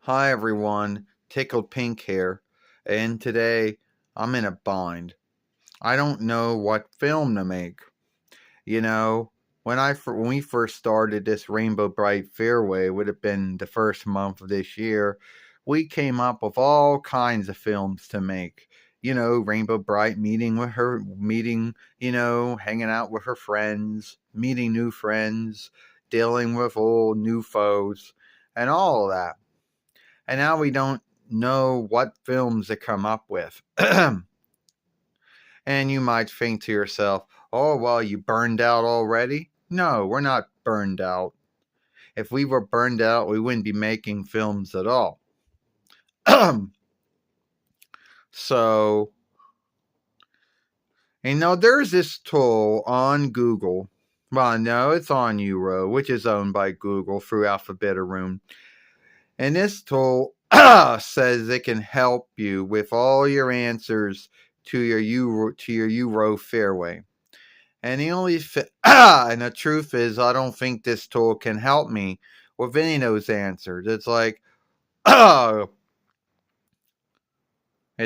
Hi everyone, Tickled Pink here, and today I'm in a bind. I don't know what film to make. You know, when we first started this Rainbow Bright Fairway, would have been the first month of this year. We came up with all kinds of films to make. Rainbow Bright hanging out with her friends, meeting new friends, dealing with old new foes, and all of that. And now we don't know what films to come up with. And you might think to yourself, oh, well, you burned out already? No, we're not burned out. If we were burned out, we wouldn't be making films at all. So, there's this tool on Google. Well, no, it's on Euro, which is owned by Google through Alphabet Room. And this tool says it can help you with all your answers to your Euro fairway. And and the truth is, I don't think this tool can help me with any of those answers. It's like, as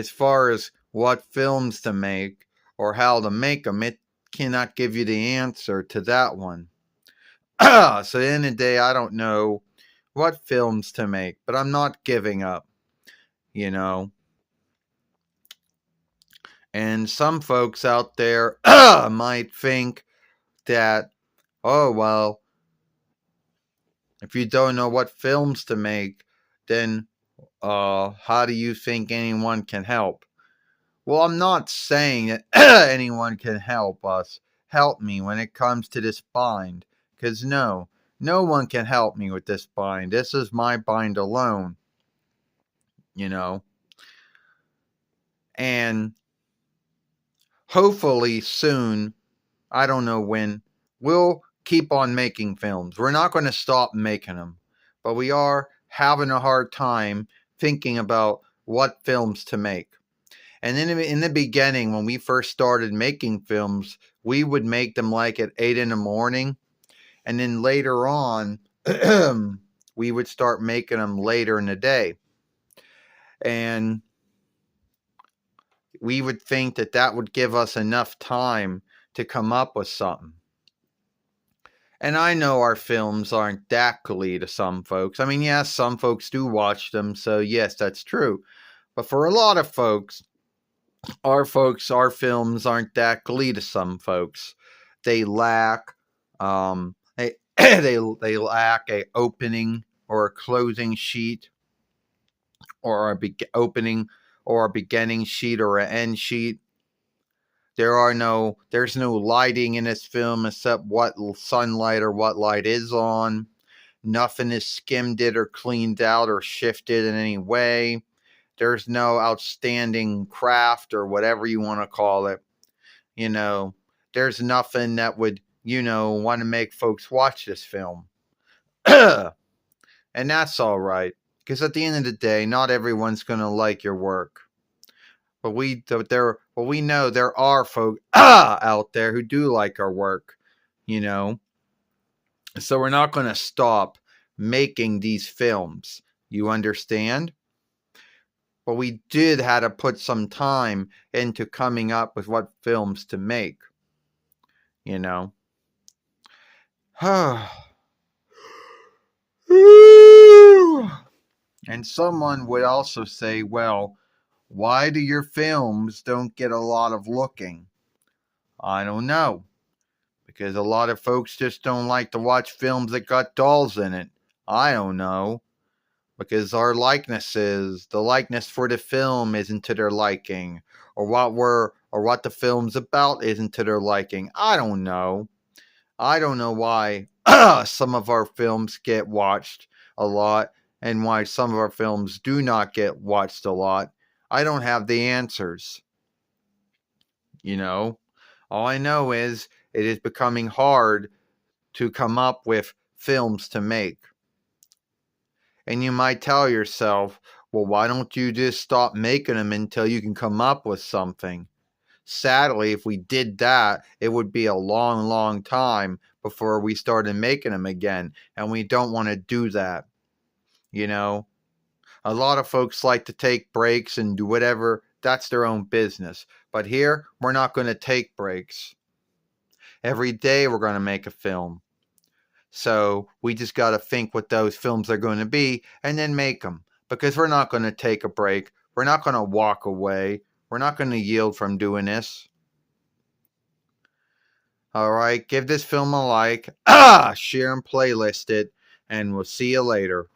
far as what films to make or how to make them, it cannot give you the answer to that one. So at the end of the day, I don't know what films to make, but I'm not giving up, you know. And some folks out there might think that, oh, well, if you don't know what films to make, then how do you think anyone can help? Well, I'm not saying that anyone can help me when it comes to this bind, because no one can help me with this bind. This is my bind alone, you know. And hopefully soon, I don't know when, we'll keep on making films. We're not going to stop making them, but we are having a hard time thinking about what films to make. And in the beginning, when we first started making films, we would make them like at 8 in the morning. And then later on, we would start making them later in the day. And we would think that that would give us enough time to come up with something. And I know our films aren't that glee to some folks. I mean, yes, some folks do watch them, so yes, that's true. But for a lot of folks, our films aren't that glee to some folks. They lack, they lack a opening or a closing sheet, or opening or a beginning sheet or an end sheet. There's no lighting in this film except what sunlight or what light is on. Nothing is skimmed it or cleaned out or shifted in any way. There's no outstanding craft or whatever you want to call it. There's nothing that would, want to make folks watch this film. And that's all right. Because at the end of the day, not everyone's going to like your work. But we know there are folk out there who do like our work, you know. So we're not going to stop making these films. You understand? But we did have to put some time into coming up with what films to make. You know. And someone would also say, well, why do your films don't get a lot of looking? I don't know. Because a lot of folks just don't like to watch films that got dolls in it. I don't know. Because the likeness for the film isn't to their liking. Or what the film's about isn't to their liking. I don't know. I don't know why some of our films get watched a lot and why some of our films do not get watched a lot. I don't have the answers. All I know is it is becoming hard to come up with films to make. And you might tell yourself, well, why don't you just stop making them until you can come up with something? Sadly, if we did that, it would be a long, long time before we started making them again. And we don't want to do that. A lot of folks like to take breaks and do whatever. That's their own business. But here, we're not going to take breaks. Every day, we're going to make a film. So we just got to think what those films are going to be and then make them. Because we're not going to take a break. We're not going to walk away. We're not going to yield from doing this. All right, give this film a like. Share and playlist it. And we'll see you later.